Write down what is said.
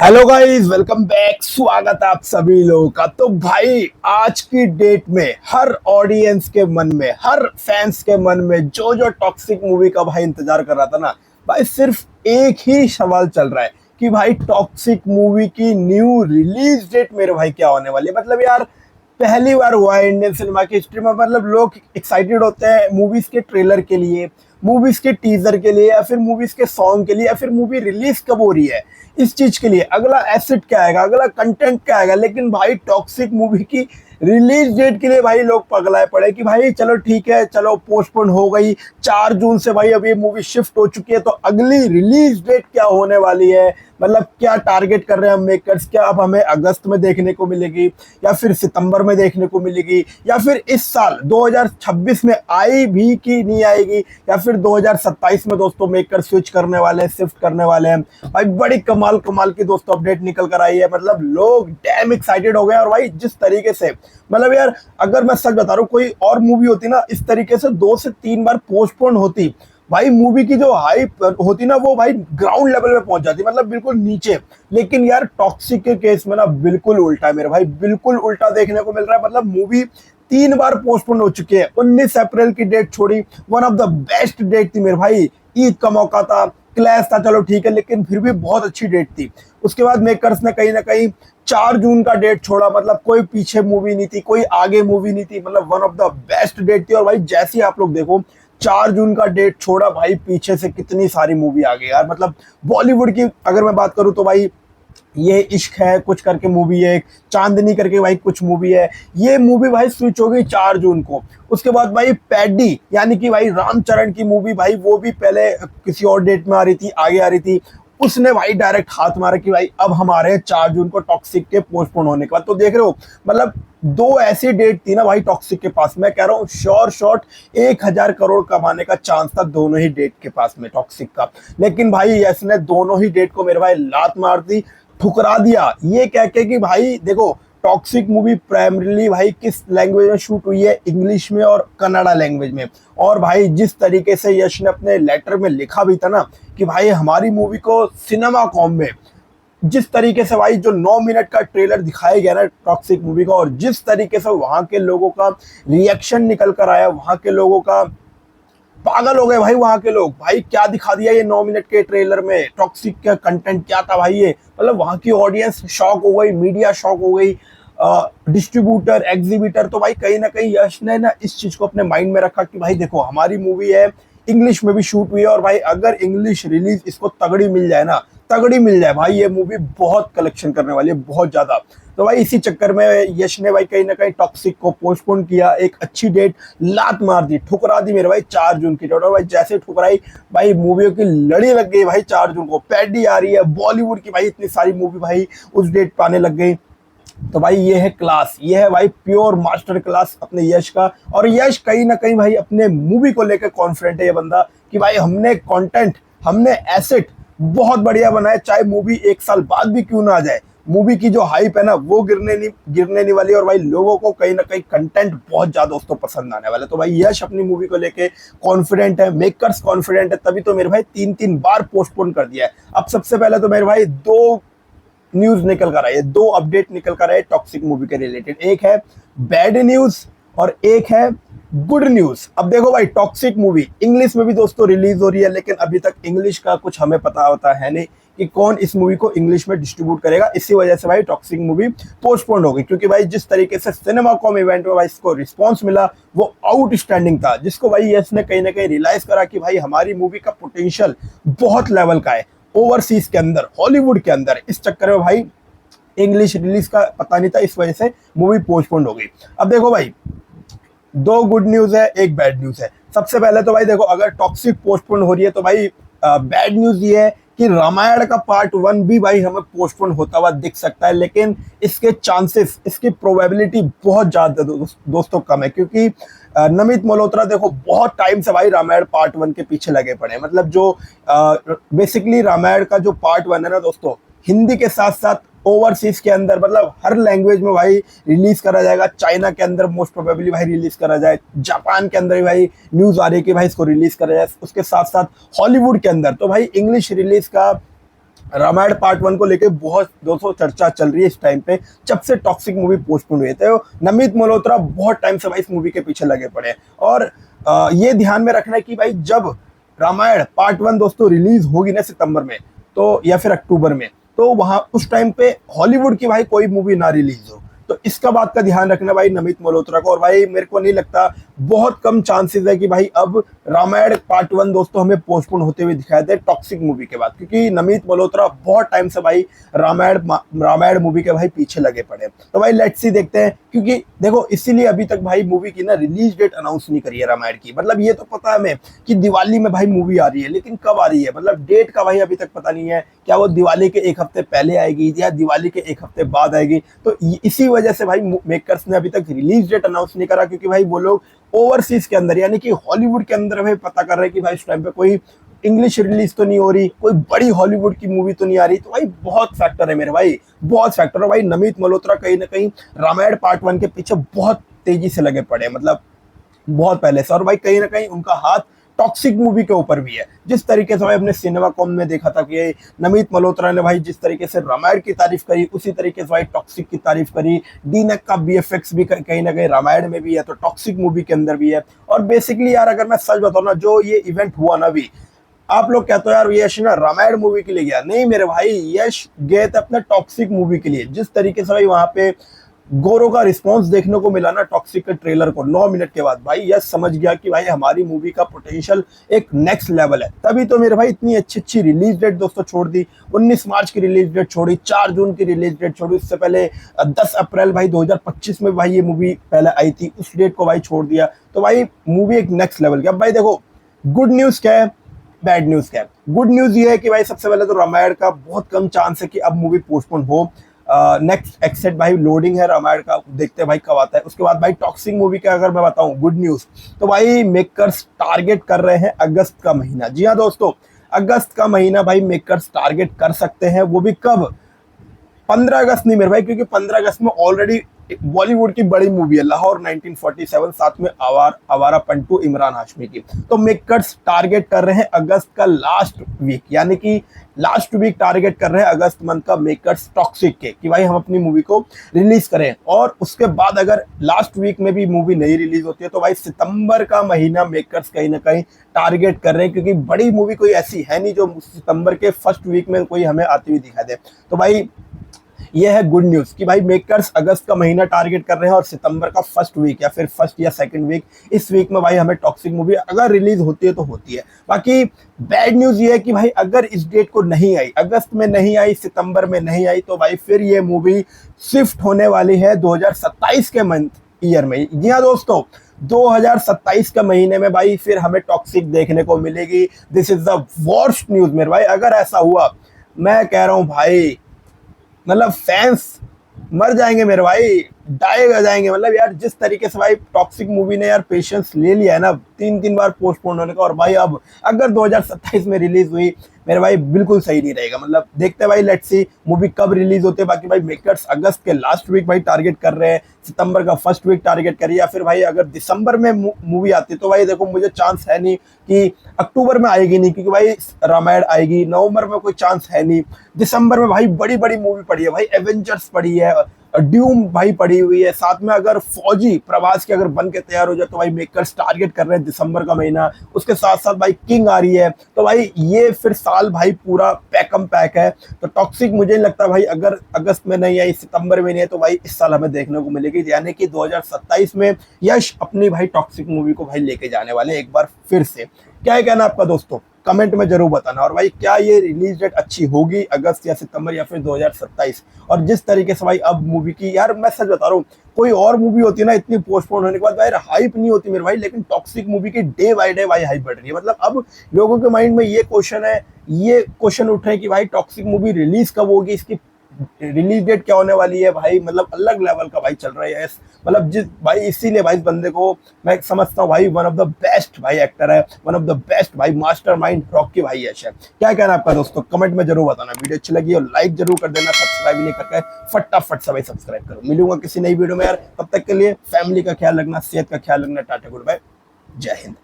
Hello guys, welcome back. स्वागत है आप सभी लोगों का। तो भाई आज की डेट में हर ऑडियंस के मन में, हर फैंस के मन में जो जो टॉक्सिक मूवी का भाई इंतजार कर रहा था ना, भाई सिर्फ एक ही सवाल चल रहा है कि भाई टॉक्सिक मूवी की न्यू रिलीज डेट मेरे भाई क्या होने वाली है। मतलब यार पहली बार हुआ है इंडियन सिनेमा की हिस्ट्री में। मतलब लोग एक्साइटेड होते हैं मूवीज के ट्रेलर के लिए, मूवीज के टीजर के लिए, या फिर मूवीज के सॉन्ग के लिए, या फिर मूवी रिलीज कब हो रही है इस चीज के लिए, अगला एसेट क्या आएगा, अगला कंटेंट क्या आएगा। लेकिन भाई टॉक्सिक मूवी की रिलीज डेट के लिए भाई लोग पगलाए पड़े कि भाई चलो ठीक है, चलो पोस्टपोन हो गई 4 जून से, भाई अब ये मूवी शिफ्ट हो चुकी है तो अगली रिलीज डेट क्या होने वाली है। मतलब क्या टारगेट कर रहे हैं हम मेकर्स, क्या अब हमें अगस्त में देखने को मिलेगी, या फिर सितंबर में देखने को मिलेगी, या फिर इस साल 2026 में आई भी कि नहीं आएगी, या फिर 2027 में दोस्तों मेकर स्विच करने वाले हैं, शिफ्ट करने वाले हैं। भाई बड़ी कमाल कमाल की दोस्तों अपडेट निकल कर आई है। मतलब लोग डैम एक्साइटेड हो गए। और भाई जिस तरीके से, मतलब यार अगर मैं सच बता रहा हूँ, कोई और मूवी होती ना इस तरीके से 2 से 3 बार पोस्टपोन होती, भाई मूवी की जो हाइप होती ना वो भाई ग्राउंड लेवल पे पहुंच जाती, मतलब बिल्कुल नीचे। लेकिन यार टॉक्सिक के केस में ना बिल्कुल उल्टा है मेरे भाई, बिल्कुल उल्टा देखने को मिल रहा है। मतलब मूवी 3 बार पोस्टपोन हो चुकी है। 19 अप्रैल की डेट छोड़ी, one of the best date थी मेरे भाई। ईद का मौका था, क्लैश था, चलो ठीक है, लेकिन फिर भी बहुत अच्छी डेट थी। उसके बाद मेकर्स ने कहीं ना कहीं 4 जून का डेट छोड़ा। मतलब कोई पीछे मूवी नहीं थी, कोई आगे मूवी नहीं थी, मतलब one of the best date थी। और भाई जैसे ही आप लोग देखो 4 जून का डेट छोड़ा, भाई पीछे से कितनी सारी मूवी आ गई यार। मतलब बॉलीवुड की अगर मैं बात करूं तो भाई ये इश्क है कुछ करके मूवी है, चांदनी करके भाई कुछ मूवी है, ये मूवी भाई स्विच हो गई 4 जून को। उसके बाद भाई पैडी यानी कि भाई रामचरण की मूवी, भाई वो भी पहले किसी और डेट में आ रही थी, आगे आ रही थी, उसने भाई डायरेक्ट हाथ मारा कि भाई अब हमारे 4 जून को टॉक्सिक के पोस्टपोन होने के बाद। तो देख रहे हो, मतलब दो ऐसी डेट थी ना भाई टॉक्सिक के पास, मैं कह रहा हूँ श्योर शॉट 1,000 करोड़ कमाने का चांस था दोनों ही डेट के पास में टॉक्सिक का। लेकिन भाई यस ने दोनों ही डेट को मेरे भाई लात मार दी, ठुकरा दिया, ये कह के कि भाई देखो टॉक्सिक मूवी प्राइमरीली भाई किस लैंग्वेज में शूट हुई है, इंग्लिश में और कन्नड़ा लैंग्वेज में। और भाई जिस तरीके से यश ने अपने लेटर में लिखा भी था ना कि भाई हमारी मूवी को सिनेमा कॉम में जिस तरीके से भाई जो 9 मिनट का ट्रेलर दिखाया गया ना टॉक्सिक मूवी का, और जिस तरीके से वहां के लोगों का रिएक्शन निकल कर आया, वहां के लोगों का पागल हो गए भाई। वहां के लोग, भाई क्या दिखा दिया ये 9 मिनट के ट्रेलर में, टॉक्सिक का कंटेंट क्या था भाई ये। मतलब वहां की ऑडियंस शॉक हो गई, मीडिया शॉक हो गई, डिस्ट्रीब्यूटर एग्जीबिटर। तो भाई कहीं ना कहीं यश ने ना इस चीज को अपने माइंड में रखा कि भाई देखो हमारी मूवी है, इंग्लिश में भी शूट हुई है, और भाई अगर इंग्लिश रिलीज इसको तगड़ी मिल जाए ना, तगड़ी मिल जाए भाई, ये मूवी बहुत कलेक्शन करने वाली है, बहुत ज्यादा। तो भाई इसी चक्कर में यश ने भाई कहीं ना कहीं टॉक्सिक को पोस्टपोन किया, एक अच्छी डेट लात मार दी, ठुकरा दी मेरे भाई 4 जून की डेट। और भाई जैसे ठुकराई, भाई मूवियों की लड़ी लग गई भाई 4 जून को। पैडी आ रही है बॉलीवुड की, भाई इतनी सारी मूवी भाई उस डेट पे आने लग गई। तो भाई ये है क्लास, ये है भाई प्योर मास्टर क्लास अपने यश का। और यश कहीं ना कहीं भाई अपने मूवी को लेकर कॉन्फिडेंट है ये बंदा कि भाई हमने कंटेंट, हमने एसेट बहुत बढ़िया बनाया, चाहे मूवी 1 साल बाद भी क्यों ना आ जाए, मूवी की जो हाइप है ना वो गिरने नहीं वाली। और भाई लोगों को कहीं ना कहीं कंटेंट बहुत ज्यादा दोस्तों पसंद आने वाला है। तो भाई यश अपनी मूवी को लेके कॉन्फिडेंट है, मेकर्स कॉन्फिडेंट है, तभी तो मेरे भाई 3 बार पोस्टपोन कर दिया है। अब सबसे पहले तो मेरे भाई दो न्यूज निकल कर आई है, दो अपडेट निकल कर आए टॉक्सिक मूवी के रिलेटेड। एक है बैड न्यूज और एक है गुड न्यूज। अब देखो भाई टॉक्सिक मूवी इंग्लिश में भी दोस्तों रिलीज हो रही है, लेकिन अभी तक इंग्लिश का कुछ हमें पता होता है नहीं कि कौन इस मूवी को इंग्लिश में डिस्ट्रीब्यूट करेगा। इसी वजह से भाई टॉक्सिक मूवी पोस्टपोन हो गई, क्योंकि भाई जिस तरीके से सिनेमा कॉम इवेंट में भाई इसको रिस्पॉन्स मिला वो आउटस्टैंडिंग था, जिसको भाई यस ने कहीं ना कहीं रियलाइज करा कि भाई हमारी मूवी का पोटेंशियल बहुत लेवल का है ओवरसीज के अंदर, हॉलीवुड के अंदर। इस चक्कर में भाई इंग्लिश रिलीज का पता नहीं था, इस वजह से मूवी पोस्टपोन हो गई। अब देखो भाई दो गुड न्यूज है, एक बैड न्यूज है। सबसे पहले तो भाई देखो अगर टॉक्सिक पोस्टपोन हो रही है तो भाई बैड न्यूज ये है कि रामायण का पार्ट 1 भी भाई हमें पोस्टपोन होता हुआ दिख सकता है, लेकिन इसके चांसेस, इसकी प्रोबेबिलिटी बहुत ज्यादा दोस्तों कम है। क्योंकि नमित मल्होत्रा देखो बहुत टाइम से भाई रामायण पार्ट 1 के पीछे लगे पड़े हैं। मतलब जो बेसिकली रामायण का जो पार्ट 1 है ना दोस्तों, हिंदी के साथ साथ ओवरसीज के अंदर मतलब हर लैंग्वेज में भाई रिलीज करा जाएगा। चाइना के अंदर मोस्ट प्रोबेबली भाई रिलीज करा जाए, जापान के अंदर भी भाई न्यूज आ रही है कि भाई इसको रिलीज करा जाए, उसके साथ साथ हॉलीवुड के अंदर। तो भाई इंग्लिश रिलीज का रामायण पार्ट 1 को लेके बहुत दोस्तों चर्चा चल रही है इस टाइम पे, जब से टॉक्सिक मूवी पोस्टपोन हुए थे। नमित मल्होत्रा बहुत टाइम से भाई इस मूवी के पीछे लगे पड़े हैं। और ये ध्यान में रखना है कि भाई जब रामायण पार्ट 1 दोस्तों रिलीज होगी ना सितंबर में, तो या फिर अक्टूबर में, तो वहां उस टाइम पे हॉलीवुड की भाई कोई मूवी ना रिलीज हो। तो इसका बात का ध्यान रखना भाई नमित मल्होत्रा को। और भाई मेरे को नहीं लगता, बहुत कम चांसेस है कि भाई अब रामायण पार्ट 1 दोस्तों हमें पोस्टपोन होते हुए दिखाई दे टॉक्सिक मूवी के बाद, क्योंकि नमित मल्होत्रा बहुत टाइम से भाई रामायण मूवी के भाई पीछे लगे पड़े। तो भाई लेट्स सी देखते हैं, क्योंकि देखो इसीलिए अभी तक भाई मूवी की ना रिलीज डेट अनाउंस नहीं करी है रामायण की। मतलब ये तो पता है हमें कि दिवाली में भाई मूवी आ रही है, लेकिन कब आ रही है मतलब डेट का भाई अभी तक पता नहीं है। क्या वो दिवाली के एक हफ्ते पहले आएगी या दिवाली के एक हफ्ते बाद आएगी? तो इसी वजह से भाई मेकर्स ने अभी तक रिलीज डेट अनाउंस नहीं करा, क्योंकि भाई वो लोग ओवरसीज के अंदर यानी कि हॉलीवुड के अंदर भाई पता कर रहे हैं कि भाई इस टाइम पे कोई इंग्लिश रिलीज तो नहीं हो रही, कोई बड़ी हॉलीवुड की मूवी तो नहीं आ रही। तो भाई बहुत फैक्टर है मेरे भाई, बहुत फैक्टर है भाई। नमित मल्होत्रा कहीं ना कहीं रामायण पार्ट 1 के पीछे बहुत तेजी से लगे पड़े, मतलब बहुत पहले से। और भाई कहीं ना कहीं उनका हाथ टॉक्सिक मूवी के ऊपर भी है। जिस तरीके से भाई अपने सिनेमा कॉम में देखा था कि नमित मल्होत्रा ने भाई जिस तरीके से रामायण की तारीफ करी, उसी तरीके से भाई टॉक्सिक की तारीफ करी। डीनेक का बीएफएक्स भी कहीं ना कहीं रामायण में भी है, तो टॉक्सिक मूवी के अंदर भी है। और बेसिकली यार अगर मैं सच बताऊं ना, जो ये इवेंट हुआ ना अभी, आप लोग कहते हो यार यश ना रामायण मूवी के लिए गया, नहीं मेरे भाई, यश गए थे अपने टॉक्सिक मूवी के लिए। जिस तरीके से भाई वहां पे गोरो का रिस्पांस देखने को मिला ना टॉक्सिक के ट्रेलर को 9 मिनट के बाद, भाई यश समझ गया कि भाई हमारी मूवी का पोटेंशियल एक नेक्स्ट लेवल है। तभी तो मेरे भाई इतनी अच्छी अच्छी रिलीज डेट दोस्तों छोड़ दी। 19 मार्च की रिलीज डेट छोड़ी, 4 जून की रिलीज डेट छोड़ी, उससे पहले 10 अप्रैल भाई 2025 में भाई ये मूवी पहले आई थी, उस डेट को भाई छोड़ दिया। तो भाई मूवी एक नेक्स्ट लेवल की। अब भाई देखो गुड न्यूज क्या है, बैड न्यूज क्या है। गुड न्यूज ये है कि भाई सबसे पहले तो रामायण का बहुत कम चांस है कि अब मूवी पोस्टपोन हो। नेक्स्ट एक्सेट भाई लोडिंग है रामायण का, देखते हैं भाई कब आता है। उसके बाद भाई टॉक्सिक मूवी का अगर मैं बताऊं गुड न्यूज, तो भाई मेकर्स टारगेट कर रहे हैं अगस्त का महीना। जी हाँ दोस्तों, अगस्त का महीना भाई मेकर्स टारगेट कर सकते हैं। वो भी कब? 15 अगस्त नहीं मेरे भाई, क्योंकि 15 अगस्त में ऑलरेडी बॉलीवुड की बड़ी मूवी है लाहौर 1947, साथ में आवारा पंटू इमरान हाशमी की। तो मेकर्स टारगेट कर रहे हैं अगस्त का लास्ट वीक, यानी कि लास्ट वीक टारगेट कर रहे हैं अगस्त मंथ का मेकर्स टॉक्सिक के, कि भाई हम अपनी मूवी को रिलीज करें। और उसके बाद अगर लास्ट वीक में भी मूवी नहीं रिलीज होती है, तो भाई सितंबर का महीना मेकर्स कहीं ना कहीं टारगेट कर रहे हैं, क्योंकि बड़ी मूवी कोई ऐसी है नहीं जो सितंबर के फर्स्ट वीक में कोई हमें आती हुई दिखा दे। तो भाई ये है गुड न्यूज कि भाई मेकर्स अगस्त का महीना टारगेट कर रहे हैं, और सितंबर का फर्स्ट वीक या फिर फर्स्ट या सेकंड वीक, इस वीक में भाई हमें टॉक्सिक मूवी अगर रिलीज होती है तो होती है। बाकी बैड न्यूज ये है कि भाई अगर इस डेट को नहीं आई, अगस्त में नहीं आई, सितंबर में नहीं आई, तो भाई फिर ये मूवी शिफ्ट होने वाली है 2027 के मंथ ईयर में। जी हाँ दोस्तों, 2027 के महीने में भाई फिर हमें टॉक्सिक देखने को मिलेगी। This is the worst news मेरे भाई। अगर ऐसा हुआ, मैं कह रहा हूं भाई, मतलब फैंस मर जाएंगे मेरे भाई, डाई हो जाएंगे। मतलब यार जिस तरीके से भाई टॉक्सिक मूवी ने यार पेशेंस ले लिया है ना 3 बार पोस्टपोन होने का, और भाई अब अगर 2027 में रिलीज हुई मेरे भाई बिल्कुल सही नहीं रहेगा। मतलब देखते हैं भाई, लेट्स सी मूवी कब रिलीज होते हैं। बाकी भाई मेकर्स अगस्त के लास्ट वीक भाई टारगेट कर रहे हैं, सितंबर का फर्स्ट वीक टारगेट करिए, या फिर भाई अगर दिसंबर में मूवी आती है तो भाई देखो मुझे चांस है नहीं कि अक्टूबर में आएगी नहीं, क्योंकि भाई रामायण आएगी। नवंबर में कोई चांस है नहीं। दिसंबर में भाई बड़ी बड़ी मूवी पड़ी है भाई, एवेंजर्स पड़ी है, ड्यूम भाई पड़ी हुई है, साथ में अगर फौजी प्रभास के अगर बन के तैयार हो जाए तो भाई मेकर्स टारगेट कर रहे हैं दिसंबर का महीना। उसके साथ साथ भाई किंग आ रही है। तो भाई ये फिर साल भाई पूरा पैकम पैक है। तो टॉक्सिक मुझे नहीं लगता भाई अगर अगस्त में नहीं आई, सितंबर में नहीं है, तो भाई इस साल हमें देखने को मिलेगी। यानी कि 2027 में यश अपनी भाई टॉक्सिक मूवी को भाई लेके जाने वाले एक बार फिर से। क्या है कहना आपका दोस्तों, कमेंट में जरूर बताना। और भाई क्या ये रिलीज डेट अच्छी होगी अगस्त या सितंबर या फिर 2027? और जिस तरीके से भाई अब मूवी की, यार मैं सच बता रहा हूँ, कोई और मूवी होती है ना इतनी पोस्टपोन होने के बाद भाई हाइप नहीं होती मेरे भाई, लेकिन टॉक्सिक मूवी की डे बाय डे भाई हाइप बढ़ रही है। मतलब अब लोगों के माइंड में ये क्वेश्चन उठ रहे हैं कि भाई टॉक्सिक मूवी रिलीज कब होगी, इसकी रिलीज डेट क्या होने वाली है भाई। मतलब अलग लेवल का भाई चल रहा है। मतलब जिस भाई, इसीलिए भाई इस बंदे को मैं समझता हूँ भाई वन ऑफ द बेस्ट भाई एक्टर है, वन ऑफ द बेस्ट भाई मास्टरमाइंड रॉकी भाई यश है। क्या कहना आपका दोस्तों, कमेंट में जरूर बताना। वीडियो अच्छी लगी और लाइक जरूर कर देना, सब्सक्राइब नहीं करके फटाफट से भाई सब्सक्राइब करो। मिलूंगा किसी नई वीडियो में यार, तब तक के लिए फैमिली का ख्याल रखना, सेहत का ख्याल रखना। टाटा गुड बाय, जय हिंद।